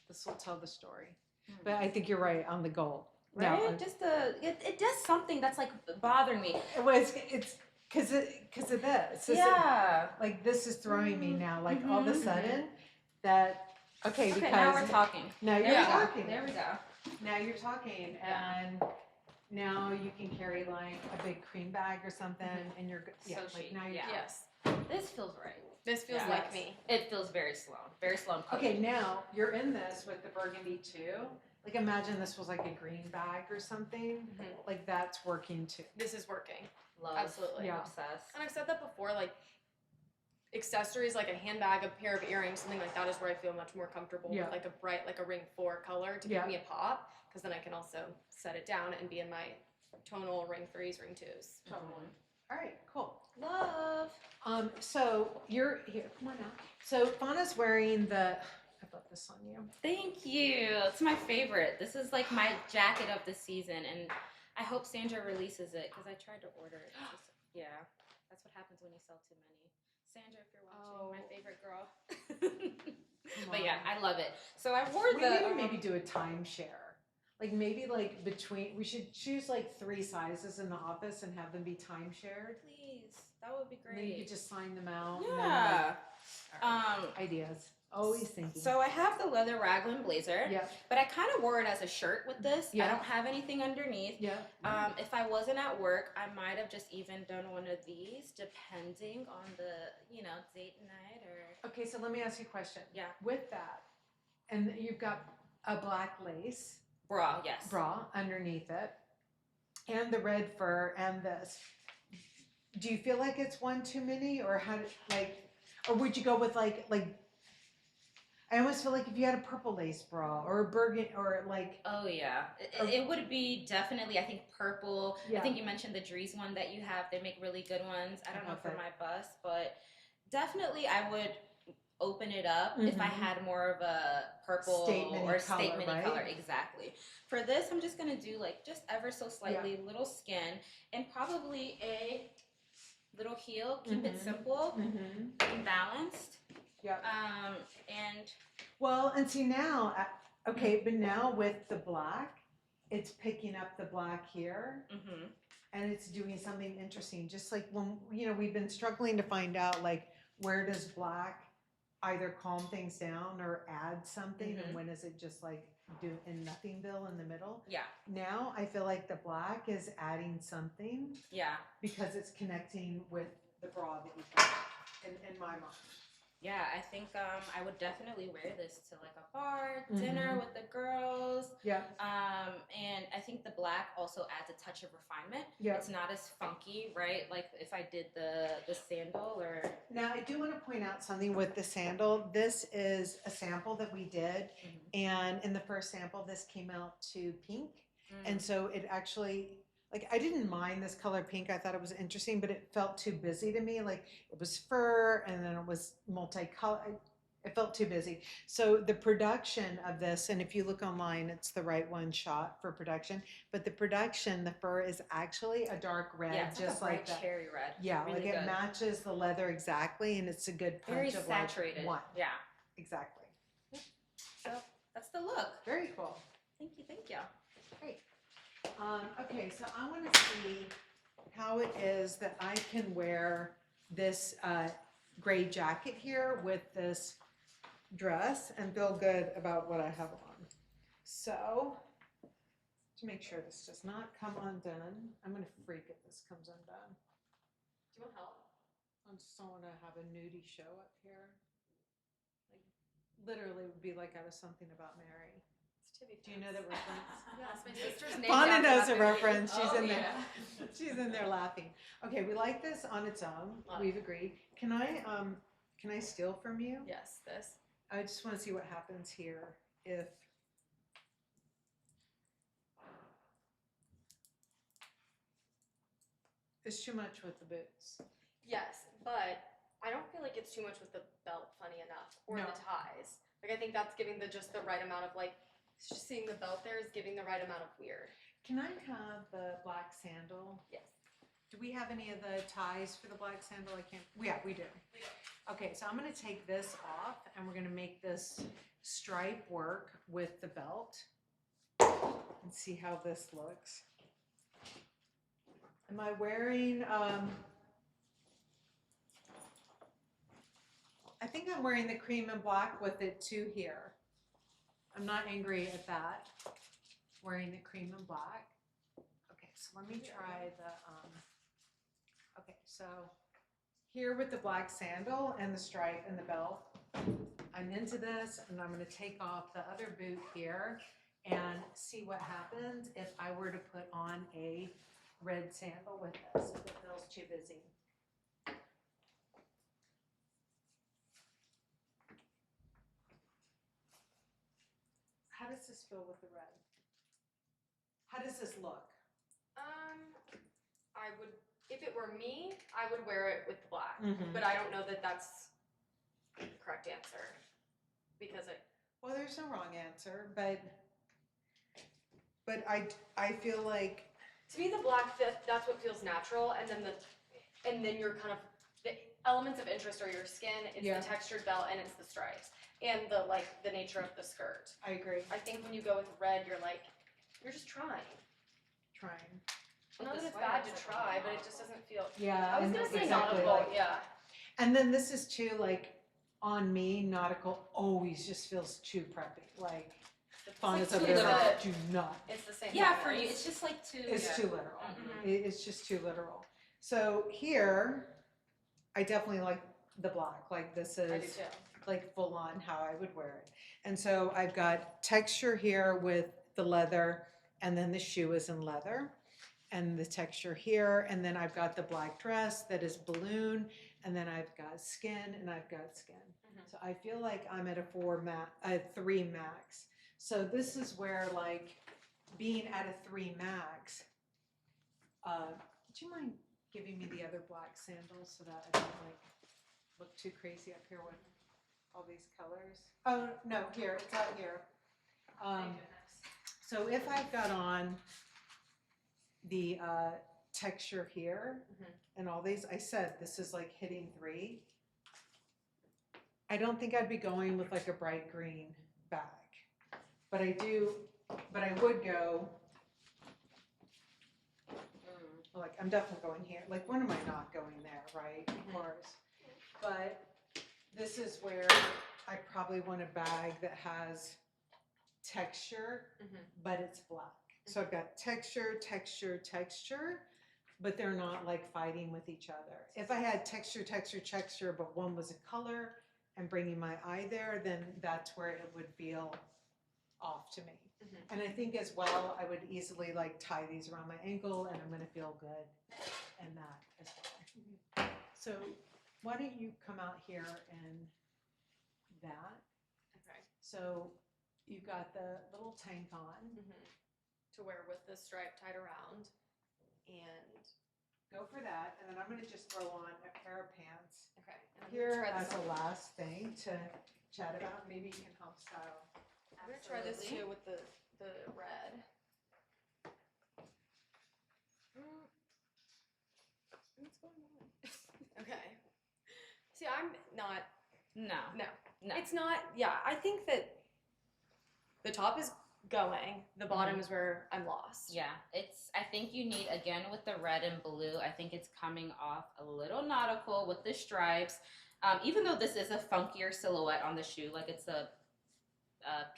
This will tell the story. Mhm. But I think you're right on the goal. Right? No, Just it does something that's like bothering me. it's because of this. Yeah. Like this is throwing me now. Like all of a Mhm. sudden, that okay, Okay, because now we're talking. now you're There we go. talking. There we go. Now you're talking, Yeah. and now you can carry like a big cream bag or something, and you're yeah. So like chic, now you're yeah. Yes. This feels right. This feels Yeah. like Yes. me. It feels very slow. Very slow and okay. punchy. Now you're in this with the burgundy too. Like imagine this was like a green bag or something. Mhm. Like that's working too. This is working. Love. Absolutely. Yeah. Obsessed. And I've said that before, like accessories like a handbag, a pair of earrings, something like that is where I feel much more comfortable Yeah. with like a bright, like a ring 4 color to Yeah. give me a pop, because then I can also set it down and be in my tonal ring 3s, ring 2s. Totally. All right. Cool. Love. So you're here. Come on out. So Fauna's wearing the. I bought this on you. Thank you. It's my favorite. This is like my jacket of the season, and I hope Sandra releases it because I tried to order it. Yeah, that's what happens when you sell too many. Sandra, if you're watching, my Oh. favorite girl. Come But yeah, on. I love it. So I wore We the. need to maybe do a timeshare. Like maybe like between. We should choose like 3 sizes in the office and have them be timeshared. Please, that would be And then you great. could just sign them out. And then, Yeah. like, ideas. Always thinking. So I have the leather raglan blazer, yeah. but I kind of wore it as a shirt with this. Yeah. I don't have anything underneath. Yeah. If I wasn't at work, I might have just even done one of these, depending on the, date night or. Okay, so let me ask you a question. Yeah. With that, and you've got a black lace Bra, yes. bra underneath it, and the red fur, and this. Do you feel like it's one too many, or how? Or would you go with like? I almost feel like if you had a purple lace bra or a burgundy or like. Oh yeah, it would be definitely. I think purple. Yeah. I think you mentioned the Dries one that you have. They make really good ones. I don't know for Okay. my bust, but definitely I would open it up if I Mhm. had more of a purple Statement-y or color, statement right? color. Exactly. For this, I'm just gonna do like just ever so slightly little skin and probably a little heel. Keep it Mhm. simple Mm-hmm. and balanced. Yeah. And Well, and see now, okay, but now with the black, it's picking up the black here. mhm. And it's doing something interesting, just like when we've been struggling to find out like where does black either calm things down or add something, Mhm. and when is it just like do in Nothingville in the middle. Yeah. Now I feel like the black is adding something Yeah. because it's connecting with the bra that you've got in my mind. Yeah, I think I would definitely wear this to like a bar, dinner with the girls. Yeah. And I think the black also adds a touch of refinement. Yeah. It's not as funky, right? Like if I did the sandal or. Now I do want to point out something with the sandal. This is a sample that we did, and in the first sample, this came out to pink, and so it actually. Like, I didn't mind this color pink. I thought it was interesting, but it felt too busy to me. Like, it was fur, and then it was multicolored. It felt too busy. So the production of this, and if you look online, it's the right one shot for production. But the production, the fur is actually a dark red, Yeah, it's just like a like bright that. cherry red. Yeah, Really like it good. matches the leather exactly, and it's a good punch Very of saturated. like one. Yeah. Exactly. So that's the look. Very cool. Thank you. Thank you. Great. Okay, so I want to see how it is that I can wear this gray jacket here with this dress and feel good about what I have on. So, to make sure this does not come undone, I'm going to freak if this comes undone. Do you want help? I just don't want to have a nudie show up here. Like, literally would be like out of Something About Mary. It's Do you know that reference? Yes, my sister's name. Fauna knows a reference. She's Oh, in there. yeah. She's in there laughing. Okay, we like this on its own. Love We've agreed. Can I steal from you? Yes, this. I just want to see what happens here if it's too much with the boots. Yes, but I don't feel like it's too much with the belt, funny enough, or No. the ties. Like I think that's giving just the right amount of like, just seeing the belt there is giving the right amount of weird. Can I have the black sandal? Yes. Do we have any of the ties for the black sandal? I can't. Yeah, we do. Okay, so I'm going to take this off and we're going to make this stripe work with the belt and see how this looks. Am I wearing, I think I'm wearing the cream and black with it too here. I'm not angry at that, wearing the cream and black. Okay, so let me try the, okay, so here with the black sandal and the stripe and the belt, I'm into this and I'm gonna take off the other boot here and see what happens if I were to put on a red sandal with this, if it feels too busy. How does this feel with the red? How does this look? I would, if it were me, I would wear it with the black, Mhm. but I don't know that that's the correct answer because Well, there's no wrong answer, but I feel like to me the black that's what feels natural, and then you're kind of the elements of interest are your skin, it's Yeah. the textured belt, and it's the stripes, and the nature of the skirt. I agree. I think when you go with red, you're just trying. Trying. Not the that it's sweater, bad to it's try, but it just doesn't feel. Yeah. I was and gonna say exactly nautical, like- yeah. And then this is too like on me, nautical always just feels too preppy. Like Fauna's like over too there like, literal. do not. It's the same. Yeah, thing. for you, it's just like too. It's yeah. too literal. Mhm. It's just too literal. So here, I definitely like the black. Like this I do is too. like full on how I would wear it. And so I've got texture here with the leather, and then the shoe is in leather, and the texture here, and then I've got the black dress that is balloon, and then I've got skin, and I've got skin. Mhm. So I feel like I'm at a 3 max. So this is where like being at a 3 max, would you mind giving me the other black sandals so that I don't like look too crazy up here with all these colors? Oh, no, here, it's out here. Thank goodness. So if I've got on the texture here Mhm. and all these, I said this is like hitting 3. I don't think I'd be going with like a bright green bag, but I would go, like I'm definitely going here. Like when am I not going there, right? Of course. But this is where I probably want a bag that has texture, Mhm. but it's black. So I've got texture, texture, texture, but they're not like fighting with each other. If I had texture, texture, texture, but one was a color and bringing my eye there, then that's where it would feel off to me. Mhm. And I think as well, I would easily like tie these around my ankle and I'm gonna feel good in that as well. So why don't you come out here and that? Okay. So you've got the little tank on. Mhm. To wear with the stripe tied around, and Go for that, and then I'm gonna just throw on a pair of pants okay. And I'm here gonna try as this a on. last thing to chat about. Maybe you can help style. I'm gonna try this too with the red. What's going on? Okay. See, I'm not. No. No. No. It's not. Yeah, I think that the top is going. The bottom is where I'm lost. Yeah, I think you need, again, with the red and blue, I think it's coming off a little nautical with the stripes. Even though this is a funkier silhouette on the shoe, like it's a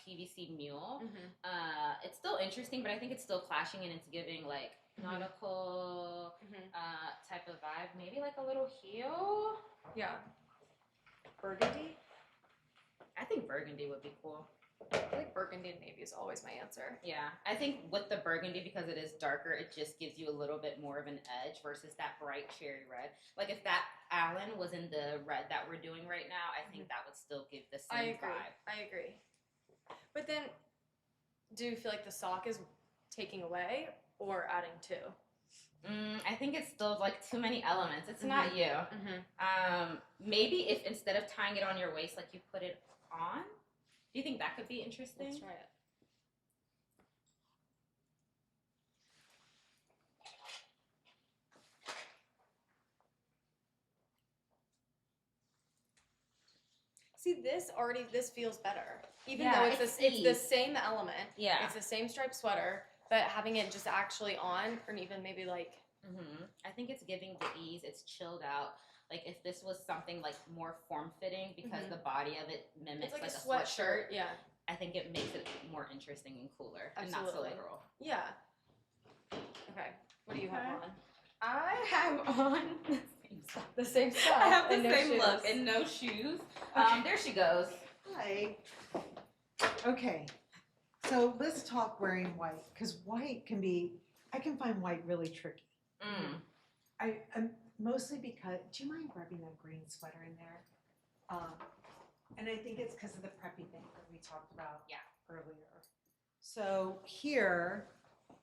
PVC mule, Mhm. it's still interesting, but I think it's still clashing and it's giving like nautical Mhm. type of vibe. Maybe like a little heel. Yeah. Burgundy. I think burgundy would be cool. I feel like burgundy and navy is always my answer. Yeah, I think with the burgundy, because it is darker, it just gives you a little bit more of an edge versus that bright cherry red. Like if that Allen was in the red that we're doing right now, I think that would still give the same vibe. I agree. But then, do you feel like the sock is taking away or adding to? I think it's still like too many elements. It's not you. Maybe if instead of tying it on your waist, like you put it on. Do you think that could be interesting? Let's try it. See, this feels better. Even though it's the same element. Yeah. It's the same striped sweater, but having it just actually on, or even maybe like. I think it's giving the ease. It's chilled out. Like if this was something like more form fitting, because the body of it mimics it's like a sweatshirt. Yeah. I think it makes it more interesting and cooler, Absolutely. and not so literal. Yeah. Okay. What do you have on? I have on the same stuff. I have the and same no look and no shoes. There she goes. Hi. Okay. So let's talk wearing white, because white I can find white really tricky. I'm mostly because, do you mind grabbing that green sweater in there? And I think it's because of the preppy thing that we talked about earlier. So here,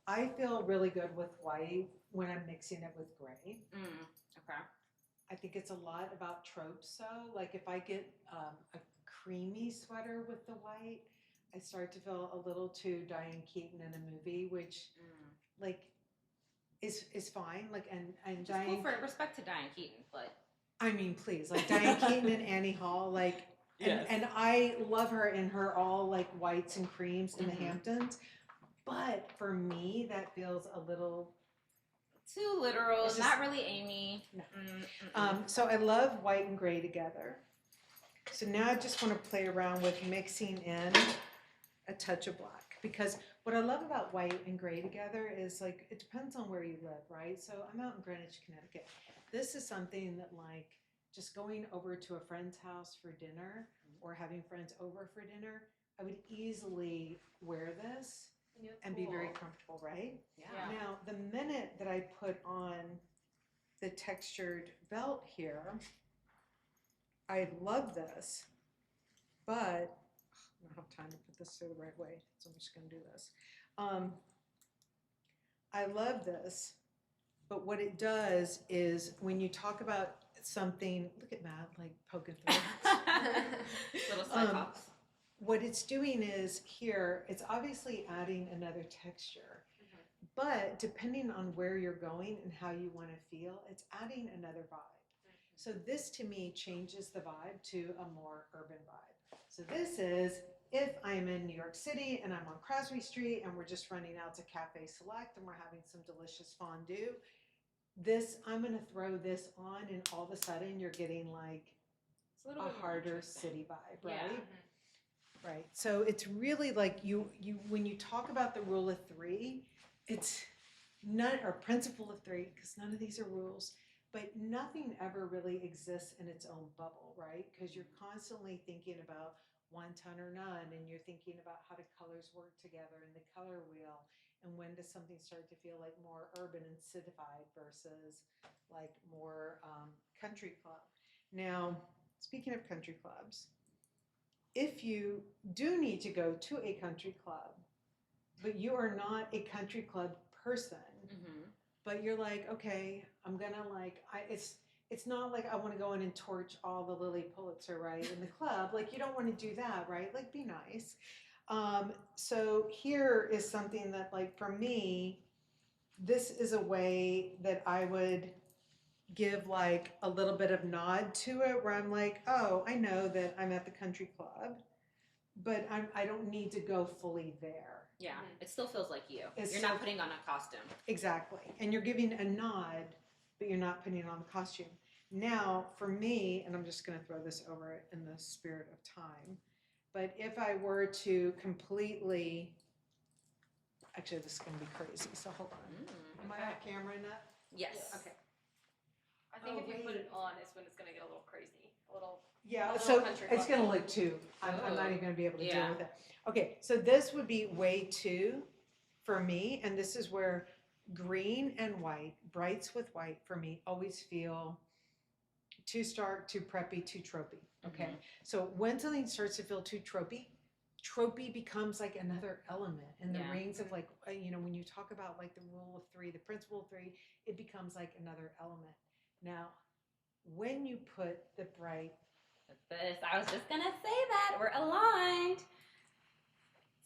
I feel really good with white when I'm mixing it with gray. Okay. I think it's a lot about tropes. So like if I get a creamy sweater with the white, I start to feel a little too Diane Keaton in a movie, which like is fine. Like and Just Diane, for respect to Diane Keaton, but I mean, please, like Diane Keaton and Annie Hall, like, and I love her in her all like whites and creams in the Hamptons. But for me, that feels a little too literal. It's not really Amy. No. So I love white and gray together. So now I just want to play around with mixing in a touch of black, because what I love about white and gray together is like, it depends on where you live, right? So I'm out in Greenwich, Connecticut. This is something that like just going over to a friend's house for dinner or having friends over for dinner, I would easily wear this and be very comfortable, right? Yeah. Now, the minute that I put on the textured belt here, I love this, but I don't have time to put this through the right way, so I'm just going to do this. I love this, but what it does is when you talk about something, look at Matt, like poking through. Little side pops. What it's doing is here, it's obviously adding another texture, but depending on where you're going and how you want to feel, it's adding another vibe. So this to me changes the vibe to a more urban vibe. So this is if I'm in New York City and I'm on Crosby Street and we're just running out to Cafe Select and we're having some delicious fondue, I'm going to throw this on and all of a sudden you're getting like a harder city vibe, right? Yeah. Right. So it's really like you when you talk about the rule of three, it's none or principle of three, because none of these are rules, but nothing ever really exists in its own bubble, right? Because you're constantly thinking about one ton or none, and you're thinking about how do colors work together in the color wheel, and when does something start to feel like more urban and citified versus like more country club. Now, speaking of country clubs, if you do need to go to a country club, but you are not a country club person, but you're like, okay, I'm gonna like, it's not like I want to go in and torch all the Lily Pulitzer, right, in the club. Like, you don't want to do that, right? Like, be nice. So here is something that, like, for me, this is a way that I would give like a little bit of nod to it, where I'm like, oh, I know that I'm at the country club, but I don't need to go fully there. Yeah, it still feels like you. It's You're not putting on a costume. Exactly. And you're giving a nod, but you're not putting on the costume. Now, for me, and I'm just going to throw this over it in the spirit of time, but if I were to completely, actually, this is going to be crazy, so hold on. Am I off camera enough? Yes. Okay. I think if you put it on, is when it's going to get a little crazy. A little Yeah, A little so country it's club. gonna look two. I'm not Oh, even gonna be able to deal yeah. with it. Okay, so this would be way two for me, and this is where green and white, brights with white for me always feel too stark, too preppy, too tropey. Okay, so when something starts to feel too tropey becomes like another element in the Yeah. rings of like when you talk about like the rule of three, the principle of three, it becomes like another element. Now, when you put the bright This, I was just gonna say that we're aligned.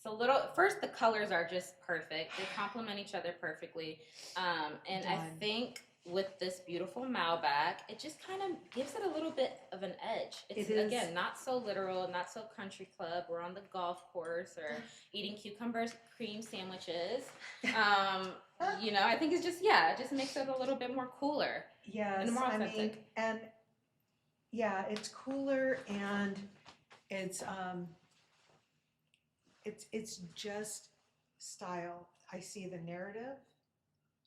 So first the colors are just perfect. They complement each other perfectly. And I Done. think with this beautiful Malbec, it just kind of gives it a little bit of an edge. It's It is. again not so literal, not so country club. We're on the golf course or eating cucumbers, cream sandwiches. I think it's it just makes it a little bit more cooler. Yes, And more I mean, authentic. and yeah, it's cooler and it's just style. I see the narrative.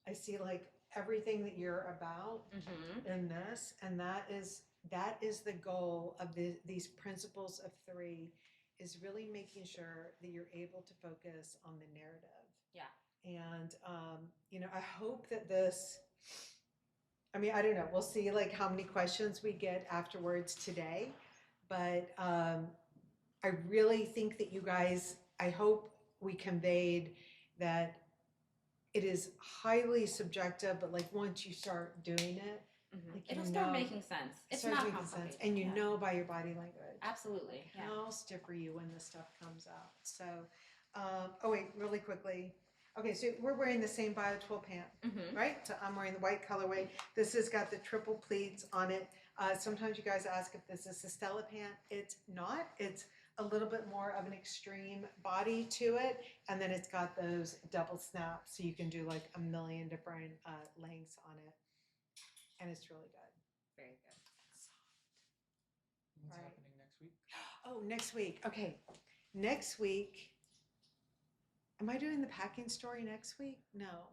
I see like everything that you're about in this, and that is the goal of these principles of three, is really making sure that you're able to focus on the narrative. Yeah. And I hope that this. I mean, I don't know. We'll see like how many questions we get afterwards today, but I really think that you guys. I hope we conveyed that it is highly subjective, but like once you start doing it, like It'll start making sense. It's starts not making complicated. sense, and you know by your body language. Absolutely. Like Yeah. how stiff are you when this stuff comes out? So, oh wait, really quickly. Okay, so we're wearing the same Bio-12 pant, right? So I'm wearing the white colorway. This has got the triple pleats on it. Sometimes you guys ask if this is a Stella pant. It's not. It's a little bit more of an extreme body to it, and then it's got those double snaps, so you can do like a million different lengths on it, and it's really good. Very good. What's Right. happening next week? Oh, next week. Okay, next week. Am I doing the packing story next week? No.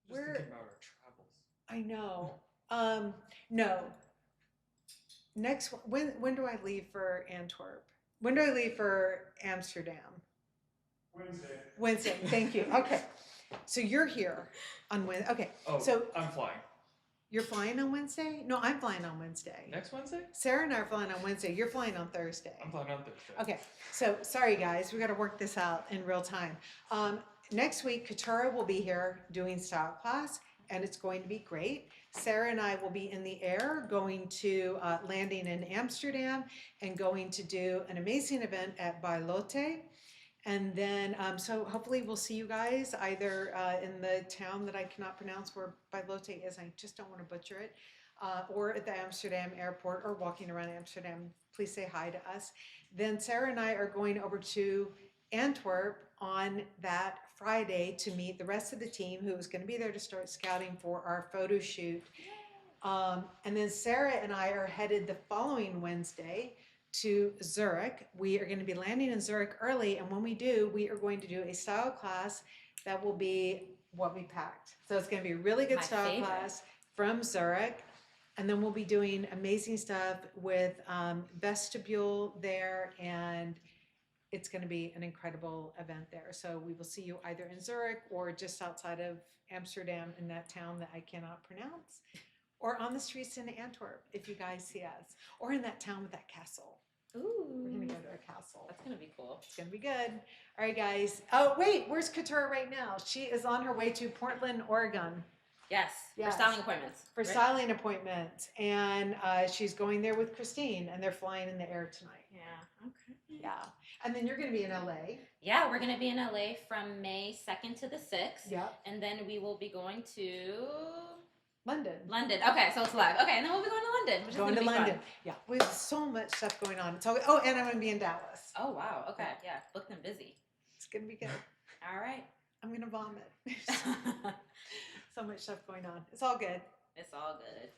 Just thinking about our travels. I know. No. When do I leave for Antwerp? When do I leave for Amsterdam? Wednesday. Thank you. Okay. So you're here on Wednesday. Okay. Oh, So I'm flying. you're flying on Wednesday? No, I'm flying on Wednesday. Next Wednesday? Sarah and I are flying on Wednesday. You're flying on Thursday. I'm flying on Thursday. Okay. So sorry guys, we got to work this out in real time. Next week, Katura will be here doing style class, and it's going to be great. Sarah and I will be in the air going to landing in Amsterdam and going to do an amazing event at Bailote. And then, so hopefully we'll see you guys either in the town that I cannot pronounce where Bailote is, I just don't want to butcher it, or at the Amsterdam airport or walking around Amsterdam. Please say hi to us. Then Sarah and I are going over to Antwerp on that Friday to meet the rest of the team who is going to be there to start scouting for our photo shoot. And then Sarah and I are headed the following Wednesday to Zurich. We are going to be landing in Zurich early, and when we do, we are going to do a style class that will be what we packed. So it's going to be a really good My style favorite. class from Zurich. And then we'll be doing amazing stuff with vestibule there, and it's going to be an incredible event there. So we will see you either in Zurich or just outside of Amsterdam in that town that I cannot pronounce, or on the streets in Antwerp if you guys see us, or in that town with that castle. Ooh. We're going to go to a castle. That's going to be cool. It's going to be good. All right, guys. Oh, wait, where's Katura right now? She is on her way to Portland, Oregon. Yes. Yes. For styling appointments. For right? styling appointments. And she's going there with Christine, and they're flying in the air tonight. Yeah. Okay. Yeah. And then you're going to be in LA. Yeah, we're going to be in LA from May 2nd to the 6th. Yeah. And then we will be going to London. London. Okay, so it's live. Okay, and then we'll be going to London, which Going is to going to be London. Yeah. We have so much stuff going on. It's all, oh, and I'm going to be in Dallas. Fun. Oh, wow. Okay, yeah. Booked and busy. It's going to be good. All right. I'm going to vomit. So much stuff going on. It's all good. It's all good.